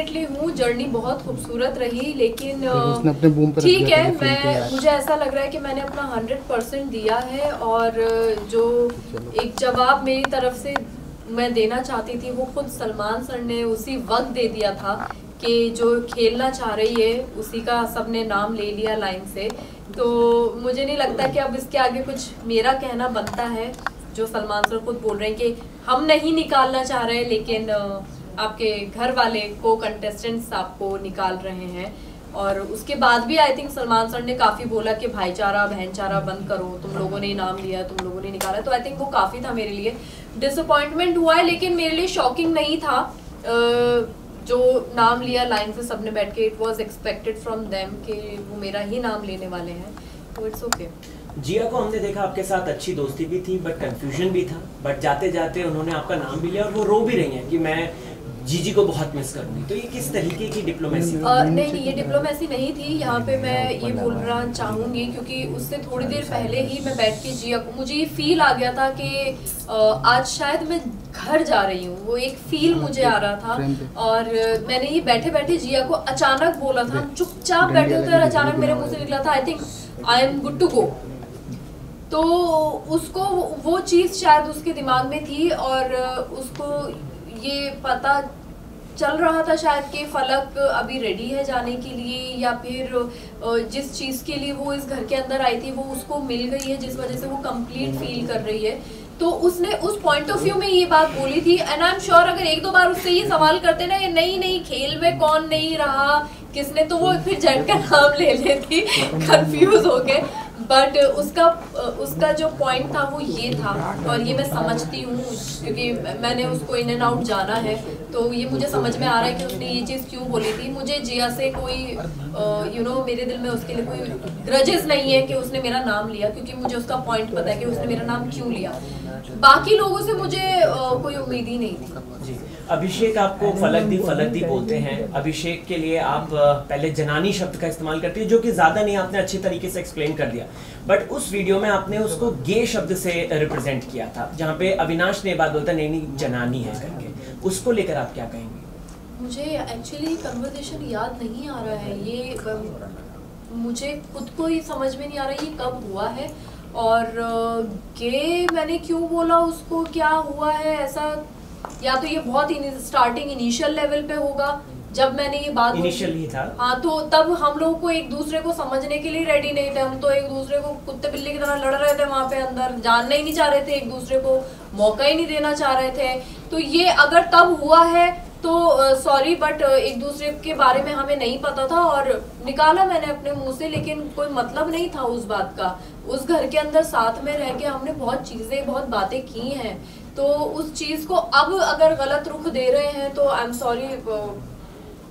Definitely हूँ, journey बहुत खूबसूरत रही, लेकिन ठीक है, मुझे ऐसा लग रहा है कि मैंने अपना 100% दिया है, और जो एक जवाब मेरी तरफ से मैं देना चाहती थी वो खुद सलमान सर ने उसी वक्त दे दिया था कि जो खेलना चाह रही है उसी का सबने नाम ले लिया लाइन से। तो मुझे नहीं लगता कि अब इसके आगे कुछ मेरा कहना बनता है। जो सलमान सर खुद बोल रहे हैं कि हम नहीं निकालना चाह रहे, लेकिन आपके घर वाले को कंटेस्टेंट्स आपको निकाल रहे हैं। और उसके बाद भी आई थिंक सलमान सर ने काफ़ी बोला कि भाईचारा बहनचारा बंद करो, तुम लोगों ने इनाम लिया, तुम लोगों ने निकाला। तो आई थिंक वो काफ़ी था मेरे लिए। डिसअपॉइंटमेंट हुआ है, लेकिन मेरे लिए शॉकिंग नहीं था। जो नाम लिया लाइन से सबने बैठ के, it was expected from them कि वो मेरा ही नाम लेने वाले हैं, तो इट्स ओके। जिया को हमने देखा आपके साथ अच्छी दोस्ती भी थी, बट कंफ्यूजन भी था, बट जाते जाते उन्होंने आपका नाम भी लिया और वो रो भी रही हैं कि मैं जीजी को बहुत मिस करूंगी। तो ये किस तरीके की डिप्लोमेसी थी? नहीं, ये डिप्लोमेसी नहीं थी। यहाँ पे मैं ये बोलना चाहूँगी क्योंकि उससे थोड़ी देर पहले ही मैं बैठ के जिया को, मुझे ये फील आ गया था कि आज शायद मैं घर जा रही हूँ, वो एक फील मुझे आ रहा था। और मैंने ये बैठे बैठे जिया को अचानक बोला था, हम चुपचाप बैठे होते और अचानक मेरे मुँह से निकला था I think I am good to go. तो उसको वो चीज़ शायद उसके दिमाग में थी, और उसको ये पता चल रहा था शायद कि फलक अभी रेडी है जाने के लिए, या फिर जिस चीज़ के लिए वो इस घर के अंदर आई थी वो उसको मिल गई है, जिस वजह से वो कंप्लीट फील कर रही है। तो उसने उस पॉइंट ऑफ व्यू में ये बात बोली थी। एंड आई एम श्योर अगर एक दो बार उससे ये सवाल करते ना, नहीं खेल में कौन नहीं रहा, किसने, तो वो फिर जेट का नाम ले लेती कंफ्यूज होके। बट उसका जो पॉइंट था वो ये था, और ये मैं समझती हूँ क्योंकि मैंने उसको इन एंड आउट जाना है, तो ये मुझे समझ में आ रहा है कि उसने ये चीज़ क्यों बोली थी। मुझे जिया से कोई मेरे दिल में उसके लिए कोई ग्रजेस नहीं है कि उसने मेरा नाम लिया, क्योंकि मुझे उसका पॉइंट पता है कि उसने मेरा नाम क्यों लिया। बाकी लोगों से मुझे कोई उम्मीद ही नहीं थी। जी, अभिषेक आपको फलक दी बोलते हैं। अभिषेक के लिए आप पहले जनानी शब्द का इस्तेमाल करते हैं, जो कि ज्यादा नहीं, आपने अच्छी तरीके से एक्सप्लेन कर दिया। बट उस वीडियो में आपने उसको गे शब्द से रिप्रेजेंट किया था, जहाँ पे अविनाश ने बात बोलता नहीं जनानी है करके, उसको लेकर आप क्या कहेंगे? मुझे एक्चुअली कन्वर्सेशन याद नहीं आ रहा है, ये मुझे खुद को ही समझ में नहीं आ रहा ये कब हुआ है, और गे मैंने क्यों बोला उसको, क्या हुआ है ऐसा। या तो ये बहुत स्टार्टिंग इनिशियल लेवल पे होगा जब मैंने ये बात इनिशियल ही था। हाँ, तो तब हम लोग को एक दूसरे को समझने के लिए रेडी नहीं थे, हम तो एक दूसरे को कुत्ते बिल्ली की तरह लड़ रहे थे वहां पे अंदर, जानना ही नहीं चाह रहे थे, एक दूसरे को मौका ही नहीं देना चाह रहे थे। तो ये अगर तब हुआ है तो सॉरी, बट एक दूसरे के बारे में हमें नहीं पता था और निकाला मैंने अपने मुंह से, लेकिन कोई मतलब नहीं था उस बात का। उस घर के अंदर साथ में रह के हमने बहुत चीजें, बहुत बातें की हैं, तो उस चीज को अब अगर गलत रुख दे रहे हैं तो आई एम सॉरी,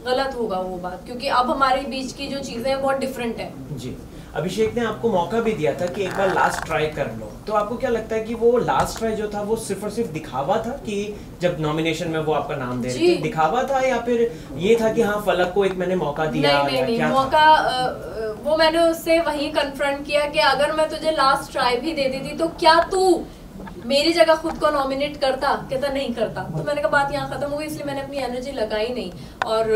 गलत होगा वो बात, क्योंकि अब हमारे बीच की जो चीजें हैं बहुत डिफरेंट है। जी, अभिषेक ने आपको मौका भी दिया था कि एक बार लास्ट ट्राई कर लो, तो आपको क्या लगता है कि वो लास्ट ट्राई जो था वो सिर्फ और सिर्फ दिखावा था कि जब नॉमिनेशन में वो आपका नाम दे रहे थे, दिखावा था, या फिर ये था कि हाँ फलक को एक मैंने मौका दिया? नहीं, मौका वो मैंने उससे वही कन्फ्रंट किया कि अगर मैं तुझे लास्ट ट्राई भी दे देती तो क्या तू मेरी जगह खुद को नॉमिनेट करता? कहता नहीं करता। तो मैंने कहा बात यहाँ खत्म हो गई, इसलिए मैंने अपनी एनर्जी लगाई नहीं। और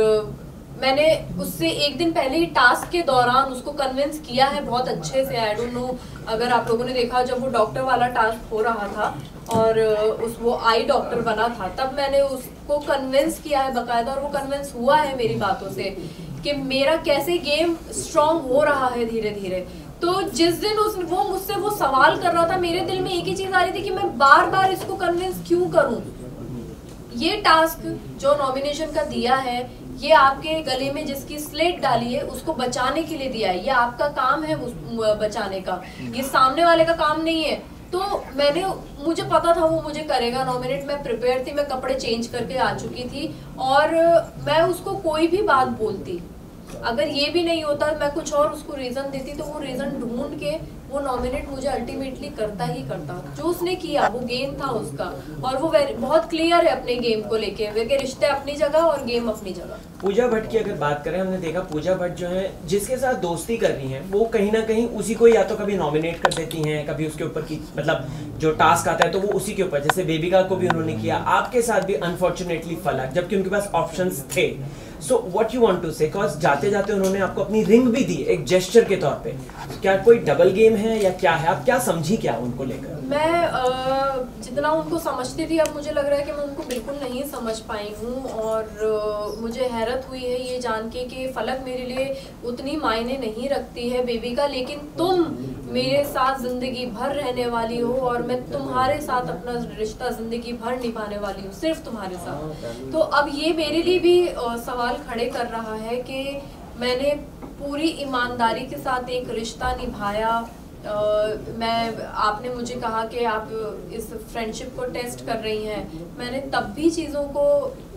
मैंने उससे एक दिन पहले ही टास्क के दौरान उसको कन्विंस किया है बहुत अच्छे से। आई डोंट नो अगर आप लोगों ने देखा, जब वो डॉक्टर वाला टास्क हो रहा था और वो आई डॉक्टर बना था, तब मैंने उसको कन्विंस किया है बकायदा, और वो कन्विंस हुआ है मेरी बातों से कि मेरा कैसे गेम स्ट्रॉन्ग हो रहा है धीरे धीरे। तो जिस दिन वो मुझसे वो सवाल कर रहा था, मेरे दिल में एक ही चीज आ रही थी कि मैं बार बार इसको कन्विंस क्यों करूं। ये टास्क जो नॉमिनेशन का दिया है, ये आपके गले में जिसकी स्लेट डाली है उसको बचाने के लिए दिया है, ये आपका काम है बचाने का, ये सामने वाले का काम नहीं है। तो मुझे पता था वो मुझे करेगा नॉमिनेट, मैं प्रिपेयर थी, मैं कपड़े चेंज करके आ चुकी थी, और मैं उसको कोई भी बात बोलती, अगर ये भी नहीं होता, मैं कुछ और उसको रीजन देती, तो वो रीजन ढूंढ के वो नॉमिनेट मुझे अल्टीमेटली करता ही करता। जो उसने किया वो गेम था उसका, और वो बहुत क्लियर है अपने गेम को लेके, वे के रिश्ते अपनी जगह और गेम अपनी जगह। पूजा भट्ट की अगर बात करें, हमने देखा पूजा भट्ट जो है जिसके साथ दोस्ती कर रही हैं, वो कहीं ना कहीं उसी को या तो कभी नॉमिनेट कर देती हैं, कभी उसके ऊपर की मतलब जो टास्क आता है तो वो उसी के ऊपर, जैसे बेबिका को भी उन्होंने किया, आपके साथ भी अनफॉर्चुनेटली फलक, जबकि उनके पास ऑप्शंस थे। So what you want to say, because जाते जाते उन्होंने आपको अपनी रिंग भी दी एक जेस्चर के तौर पे, क्या कोई डबल गेम है या क्या है, आप क्या समझी क्या उनको लेकर? मैं जितना उनको समझती थी अब मुझे लग रहा है कि मैं उनको बिल्कुल नहीं समझ पाई हूँ, और मुझे हैरत हुई है ये जान के कि फलक मेरे लिए उतनी मायने नहीं रखती है बेबी का, लेकिन तुम मेरे साथ जिंदगी भर रहने वाली हो और मैं तुम्हारे साथ अपना रिश्ता जिंदगी भर निभाने वाली हूँ, सिर्फ तुम्हारे साथ। तो अब ये मेरे लिए भी सवाल खड़े कर रहा है कि मैंने पूरी ईमानदारी के साथ एक रिश्ता निभाया। आपने मुझे कहा कि आप इस फ्रेंडशिप को टेस्ट कर रही हैं, मैंने तब भी चीज़ों को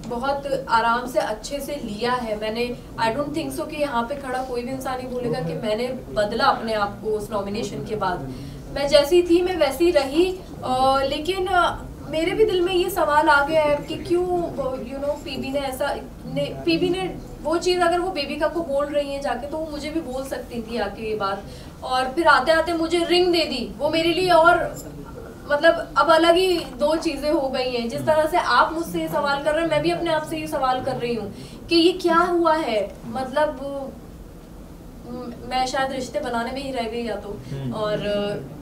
बहुत आराम से अच्छे से लिया है। मैंने आई डोंट थिंक सो कि यहाँ पे खड़ा कोई भी इंसान ही बोलेगा कि मैंने बदला अपने आप को उस नॉमिनेशन के बाद। मैं जैसी थी मैं वैसी रही, लेकिन मेरे भी दिल में ये सवाल आ गया है कि क्यों पीबी ने वो चीज़, अगर वो बेबिका को बोल रही है जाके, तो वो मुझे भी बोल सकती थी आके ये बात, और फिर आते आते मुझे रिंग दे दी। वो मेरे लिए और मतलब अब अलग ही दो चीज़ें हो गई हैं। जिस तरह से आप मुझसे ये सवाल कर रहे हैं, मैं भी अपने आप से ये सवाल कर रही हूँ कि ये क्या हुआ है। मतलब मैं शायद रिश्ते बनाने में ही रह गई या तो, और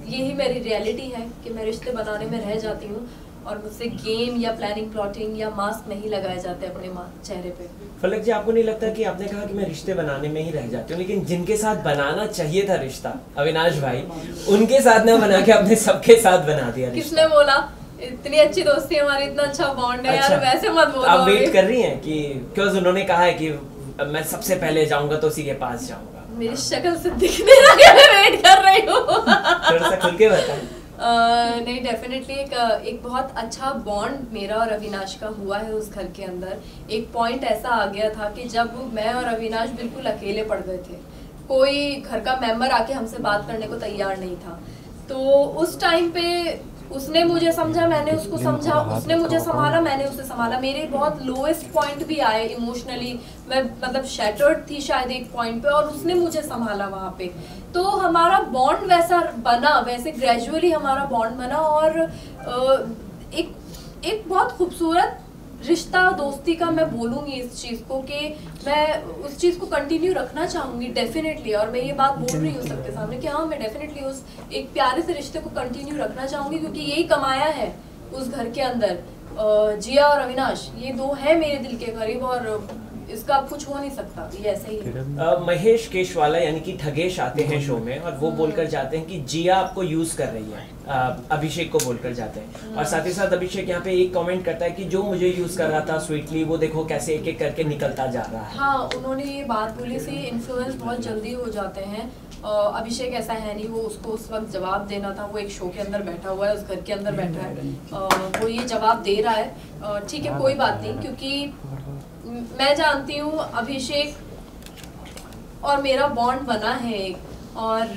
यही मेरी रियलिटी है कि मैं रिश्ते बनाने में रह जाती हूँ और मुझसे गेम या प्लानिंग प्लॉटिंग या मास्क नहीं लगाए जाते अपने चेहरे पे। फलक जी, आपको नहीं लगता कि आपने कहा कि मैं रिश्ते बनाने में ही रह जाती हूँ, लेकिन जिनके साथ बनाना चाहिए था रिश्ता, अविनाश भाई, उनके साथ ना बना के आपने सबके साथ बना दिया रिश्ता? किसने बोला? इतनी अच्छी दोस्ती है हमारी, इतना अच्छा बॉन्ड है। अच्छा, यार वैसे मत बोलो। आप वेट कर रही हैं कि क्यों उन्होंने कहा है कि मैं सबसे पहले जाऊंगा तो उसी के पास जाऊंगा? मेरी शक्ल से दिख नहीं रहा है, मैं वेट कर रही हूँ। थोड़ा सा खुल के बताएं। नहीं, डेफिनेटली एक बहुत अच्छा बॉन्ड मेरा और अविनाश का हुआ है उस घर के अंदर। एक पॉइंट ऐसा आ गया था कि जब मैं और अविनाश बिल्कुल अकेले पड़ गए थे, कोई घर का मेंबर आके हमसे बात करने को तैयार नहीं था, तो उस टाइम पे उसने मुझे समझा, मैंने उसको समझा, उसने मुझे संभाला, मैंने उसे संभाला। मेरे बहुत लोएस्ट पॉइंट भी आए इमोशनली, मैं मतलब शैटर्ड थी शायद एक पॉइंट पे, और उसने मुझे संभाला वहाँ पे। तो हमारा बॉन्ड वैसा बना, वैसे ग्रेजुअली हमारा बॉन्ड बना, और एक बहुत खूबसूरत रिश्ता दोस्ती का मैं बोलूँगी इस चीज़ को कि मैं उस चीज़ को कंटिन्यू रखना चाहूँगी डेफिनेटली। और मैं ये बात बोल रही हूँ सबके सामने कि हाँ, मैं डेफिनेटली उस एक प्यारे से रिश्ते को कंटिन्यू रखना चाहूँगी, क्योंकि यही कमाया है उस घर के अंदर। जिया और अविनाश ये दो हैं मेरे दिल के करीब, और इसका अब कुछ हो नहीं सकता, ये ऐसे ही है। महेश केशवाला यानी कि ठगेश आते हैं शो में और वो बोलकर जाते हैं कि जिया आपको यूज कर रही है, अभिषेक को बोलकर जाते हैं, और साथ ही साथ अभिषेक यहाँ पे एक कमेंट करता है कि जो मुझे यूज कर रहा था स्वीटली, वो देखो कैसे एक एक करके निकलता जा रहा है। हाँ, उन्होंने ये बात बोली सी, इन्फ्लुएंस बहुत जल्दी हो जाते हैं। अभिषेक ऐसा है नहीं, वो उसको उस वक्त जवाब देना था, वो एक शो के अंदर बैठा हुआ है, उस घर के अंदर बैठा है, वो ये जवाब दे रहा है। ठीक है, कोई बात नहीं, क्योंकि मैं जानती हूँ अभिषेक और मेरा बॉन्ड बना है एक, और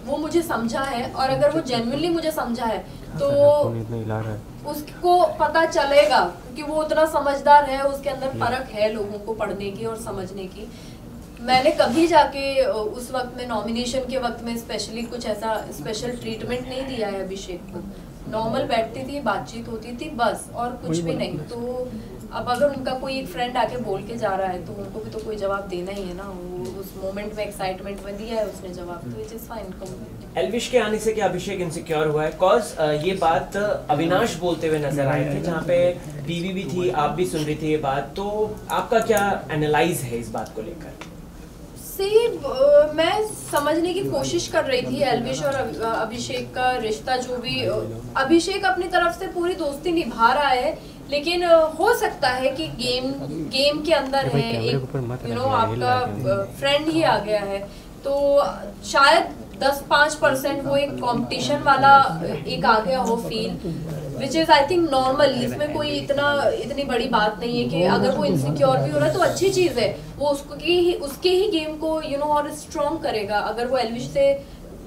वो मुझे समझा है, और अगर वो जेन्युइनली मुझे समझा है तो उसको पता चलेगा, क्योंकि वो उतना समझदार है, उसके अंदर फर्क है लोगों को पढ़ने की और समझने की। मैंने कभी जाके उस वक्त में नॉमिनेशन के वक्त में स्पेशली कुछ ऐसा स्पेशल ट्रीटमेंट नहीं दिया है अभिषेक को। नॉर्मल बैठती थी, बातचीत होती थी, बस, और कुछ भी नहीं। तो अब अगर उनका कोई एक फ्रेंड आके बोल के जा रहा है तो उनको भी तो कोई जवाब देना ही है ना। वो उस मोमेंट में एक्साइटमेंट में दिया है उसने जवाब, तो इट इज फाइन। एल्विश के आने से क्या अभिषेक इनसिक्योर हुआ है? कॉज ये बात अविनाश बोलते हुए नजर आए थे, जहाँ पे पीवी भी थी, आप भी सुन रही थी ये बात, तो आपका क्या एनालाइज है इस बात को लेकर? मैं समझने की कोशिश कर रही थी एल्विश और अभिषेक का रिश्ता, जो भी अभिषेक अपनी तरफ से पूरी दोस्ती निभा रहा है, लेकिन हो सकता है कि गेम के अंदर है एक आपका फ्रेंड ही आ गया है, तो शायद 10-5% वो एक कंपटीशन वाला एक आ गया हो feel, which is I think normal. इसमें कोई इतनी बड़ी बात नहीं है कि अगर वो इनसिक्योर भी हो रहा है तो अच्छी चीज़ है, वो उसके ही गेम को और स्ट्रॉन्ग करेगा। अगर वो एल्विश से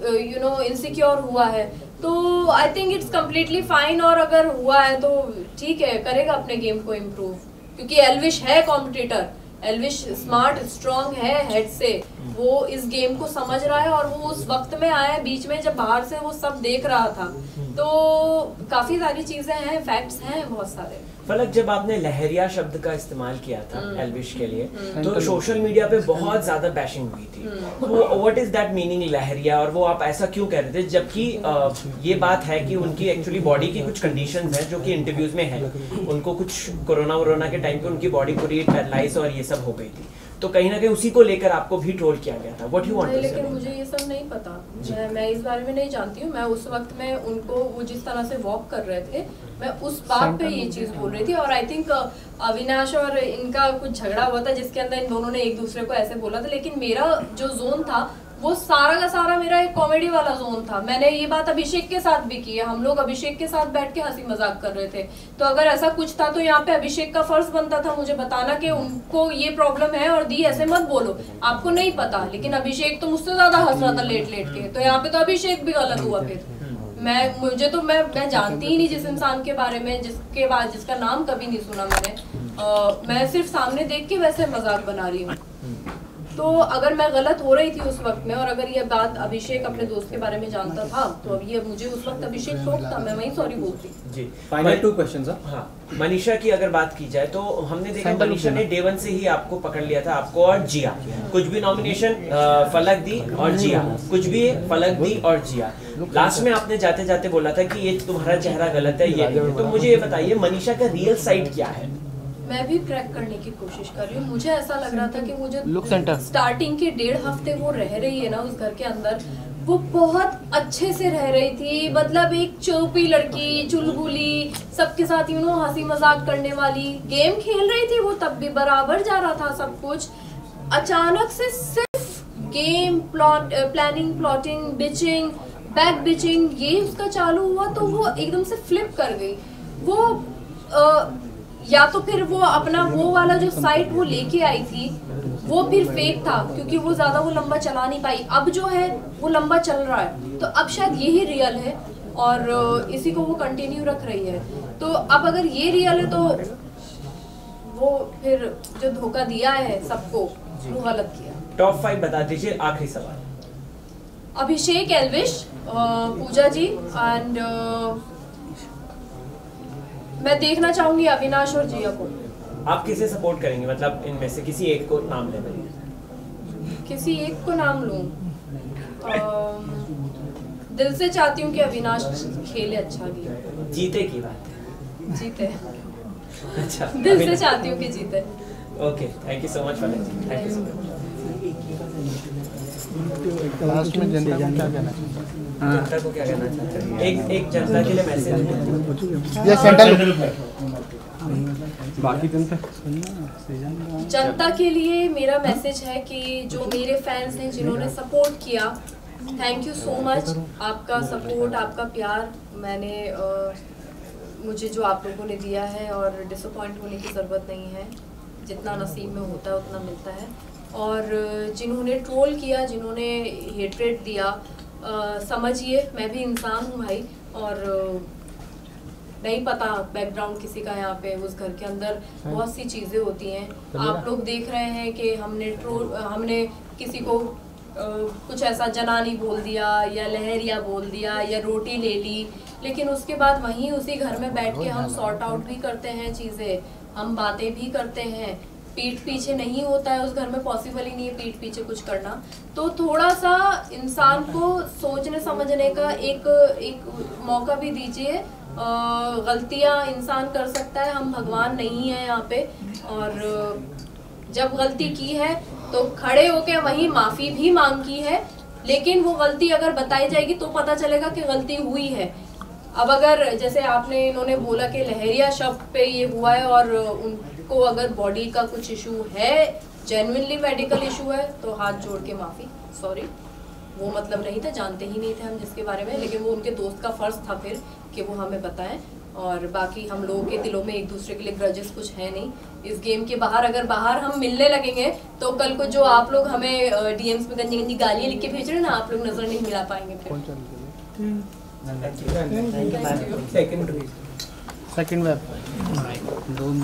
इनसिक्योर हुआ है तो I think it's completely fine, और अगर हुआ है तो ठीक है, करेगा अपने गेम को इम्प्रूव, क्योंकि एल्विश है कॉम्पिटिटर, एल्विश स्मार्ट स्ट्रॉन्ग है हेड से, वो इस गेम को समझ रहा है और वो उस वक्त में आया है बीच में जब बाहर से वो सब देख रहा था। तो काफी सारी चीजें हैं, फैक्ट्स हैं बहुत सारे। फलक, जब आपने लहरिया शब्द का इस्तेमाल किया था एल्विश के लिए, तो सोशल मीडिया पे बहुत ज्यादा बैशिंग हुई थी। वो व्हाट इज दैट मीनिंग लहरिया, और वो आप ऐसा क्यों कह रहे थे, जबकि ये बात है कि उनकी एक्चुअली बॉडी की कुछ कंडीशंस हैं जो कि इंटरव्यूज में है, उनको कुछ कोरोना के टाइम पे उनकी बॉडी पूरी पैरालाइज और ये सब हो गई थी, तो कहीं ना कहीं उसी को लेकर आपको भी ट्रोल किया गया था। व्हाट यू वांट टू से? लेकिन मुझे ये सब नहीं पता, मैं इस बारे में नहीं जानती हूँ। मैं उस वक्त में उनको, वो जिस तरह से वॉक कर रहे थे, मैं उस बात पे ये चीज बोल रही थी। और आई थिंक अविनाश और इनका कुछ झगड़ा हुआ था जिसके अंदर इन दोनों ने एक दूसरे को ऐसे बोला था। लेकिन मेरा जो जोन था वो सारा का सारा मेरा एक कॉमेडी वाला जोन था। मैंने ये बात अभिषेक के साथ भी की है, हम लोग अभिषेक के साथ बैठ के हंसी मजाक कर रहे थे। तो अगर ऐसा कुछ था तो यहाँ पे अभिषेक का फर्ज बनता था मुझे बताना कि उनको ये प्रॉब्लम है और दी ऐसे मत बोलो, आपको नहीं पता। लेकिन अभिषेक तो मुझसे ज्यादा हंस रहा था लेट के, तो यहाँ पे तो अभिषेक भी गलत हुआ। फिर मैं जानती ही नहीं जिस इंसान के बारे में, जिसका नाम कभी नहीं सुना मैंने। मैं सिर्फ सामने देख के वैसे मजाक बना रही हूँ। तो अगर मैं गलत हो रही थी उस वक्त में, और अगर ये बात अभिषेक अपने दोस्त के बारे में जानता था, तो अब ये मुझे उस वक्त अभिषेक टोकता, मैं वहीं सॉरी बोलती। जी, फाइनल 2 क्वेश्चंस। हाँ, मनीषा की अगर बात की जाए तो हमने देखा मनीषा ने डे 1 से ही आपको पकड़ लिया था, आपको और जिया। कुछ भी नॉमिनेशन फलक दी और जिया, कुछ भी फलक दी और जिया। लास्ट में आपने जाते जाते बोला था कि ये तुम्हारा चेहरा गलत है, ये नहीं है। तो मुझे ये बताइए मनीषा का रियल साइड क्या है? मैं भी क्रैक करने की कोशिश कर रही हूँ। मुझे ऐसा लग रहा था कि वो जो स्टार्टिंग के 1.5 हफ्ते वो रह रही है ना उस घर के अंदर, वो बहुत अच्छे से रह रही थी। मतलब एक चौपी लड़की, चुलबुली, सबके साथ हंसी मजाक करने वाली, गेम खेल रही थी वो, तब भी बराबर जा रहा था सब कुछ। अचानक से सिर्फ game, planning, plotting, bitching, back bitching, ये उसका चालू हुआ तो वो एकदम से फ्लिप कर गई। वो या तो फिर वो अपना वो वाला जो साइट वो लेके आई थी वो फिर फेक था, क्योंकि वो ज्यादा वो लंबा चला नहीं पाई। अब जो है वो लंबा चल रहा है, तो अब शायद यही रियल है और इसी को वो कंटिन्यू रख रही है। तो अब अगर ये रियल है तो वो फिर जो धोखा दिया है सबको वो गलत किया। टॉप 5 बता दीजिए, आखिरी सवाल। अभिषेक, एल्विश, पूजा जी एंड मैं देखना चाहूंगी अविनाश और जिया को। आप किसे सपोर्ट करेंगे, मतलब इनमें से किसी एक को नाम लेना? किसी एक को नाम लूं? दिल से चाहती हूँ कि अविनाश खेले अच्छा गेम। जीते की बात है? जीते। अच्छा, दिल से चाहती हूँ कि जीते। Okay, thank you so much Falak ji, thank you so much. Last में जनता को क्या कहना चाहिए? जनता को क्या कहना चाहते हैं? एक जनता के लिए मैसेज। ये सेंट्रल बाकी जनता के लिए मेरा मैसेज है कि जो मेरे फैंस हैं जिन्होंने सपोर्ट किया, थैंक यू सो मच। आपका सपोर्ट, आपका प्यार मुझे जो आप लोगों ने दिया है, और डिसअपॉइंट होने की ज़रूरत नहीं है। जितना नसीब में होता है उतना मिलता है। और जिन्होंने ट्रोल किया, जिन्होंने हेट्रेट दिया, समझिए मैं भी इंसान हूँ भाई, और नहीं पता बैकग्राउंड किसी का। यहाँ पे उस घर के अंदर बहुत सी चीज़ें होती हैं। आप लोग देख रहे हैं कि हमने किसी को कुछ ऐसा जनानी बोल दिया या लहरिया बोल दिया या रोटी ले ली, लेकिन उसके बाद वहीं उसी घर में बैठ के हम सॉर्ट आउट भी करते हैं चीज़ें, हम बातें भी करते हैं। पीठ पीछे नहीं होता है उस घर में, पॉसिबल ही नहीं है पीठ पीछे कुछ करना। तो थोड़ा सा इंसान को सोचने समझने का एक मौका भी दीजिए। गलतियां इंसान कर सकता है, हम भगवान नहीं है यहाँ पे। और जब गलती की है तो खड़े होके वहीं माफी भी मांगी है, लेकिन वो गलती अगर बताई जाएगी तो पता चलेगा कि गलती हुई है। अब अगर जैसे इन्होंने बोला कि लहरिया शब्द पे ये हुआ है, और उनको अगर बॉडी का कुछ इशू है, जेन्युइनली मेडिकल इशू है, तो हाथ जोड़ के माफी, सॉरी, वो मतलब नहीं था, जानते ही नहीं थे हम जिसके बारे में, लेकिन वो उनके दोस्त का फर्ज था फिर कि वो हमें बताएं। और बाकी हम लोगों के दिलों में एक दूसरे के लिए ग्रजेस कुछ है नहीं। इस गेम के बाहर अगर हम मिलने लगेंगे तो कल को जो आप लोग हमें डीएम्स में गंदी गंदी गालियां लिख के भेज रहे हैं ना, आप लोग नजर नहीं मिला पाएंगे फिर। Second web